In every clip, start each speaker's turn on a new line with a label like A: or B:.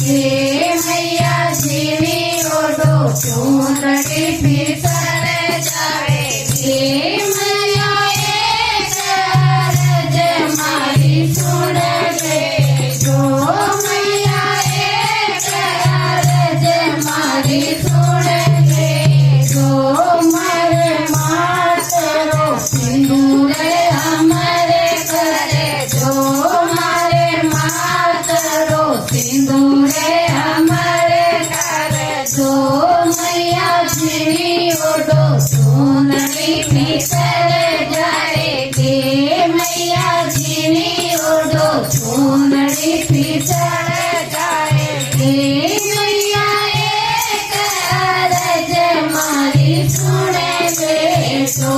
A: हे मैया जीवी ओढ़ो चूंदड़ी फिसल जावे हे मैया एक अरज मारी सुन ले जो मैया एक अरज मारी सुन ले जो मारे मातरो सिंदूर हमारे करे जो मारे मातरो सिंदूर हमारे करे जो मैया जीवी ओढ़ो चूंदड़ी फिसल जाए के मैया जीवी ओढ़ो चूंदड़ी फिसल जाए के मैया एक अरज मारी सुन ले तो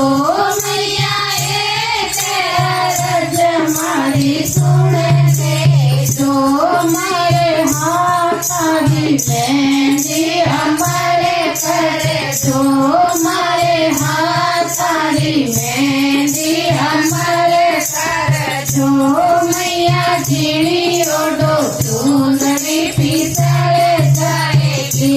A: मैया एक अरज मारी सुन ले जो मारे हाथ आदि मेहंदी हमारे करे जो मारे हाथ आदि मेहंदी हमारे करे जो मैया जीवी ओढ़ो चूंदड़ी फिसल जाएगी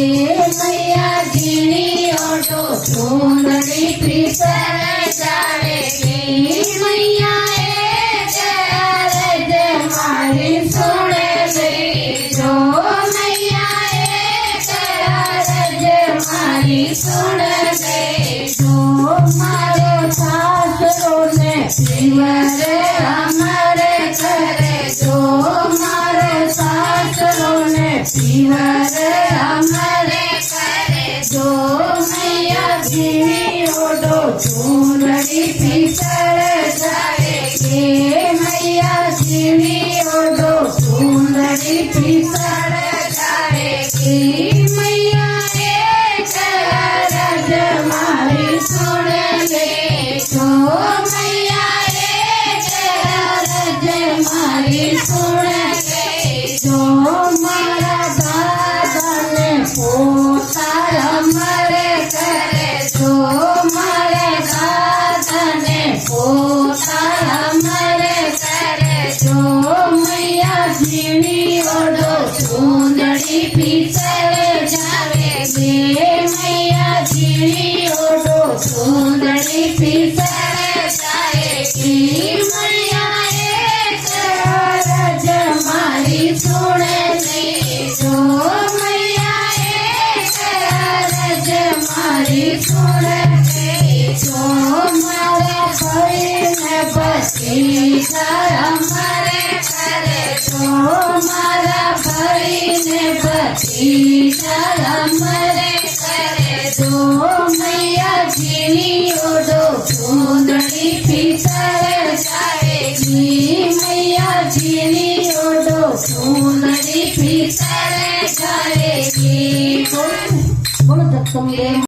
A: मैया जीवी ओढ़ो चूंदड़ी फिसल जाएगी मैया एक अरज मारी सुन ले जो मैया एक अरज मारी सुन ले जो मारो सासरों ने पीवर हमारे करे जो मारो सासरों ने पीवर हमारे करे जो मैया जीवी ओढ़ो चूंदड़ी फिसल जाएगी मैया जीवी ओढ़ो चूंदड़ी फिसल जाएगी मैया एक अरज मारी सुन ले जो मैया एक अरज मारी सुन ले जो मारा दादा ने पोता हमारे करे जो मारा दादा ने पोता हमारे करे जो मैया जीवी ओढ़ो चूंदड़ी फिसल जाएगी मैया जीवी ओढ़ो चूंदड़ी फिसल जाएगी मैया एक अरज मारी सुन ले जो मैया एक अरज मारी सुन ले जो मारा भाई ने भतीजा हमारे करे जो मारा भाई ने भतीजा हमारे करे जो मैया जीवी ओढ़ो चूंदड़ी फिसल जाएगी मैया जीवी ओढ़ो चूंदड़ी फिसल जाएगी बोलो जगदम्बे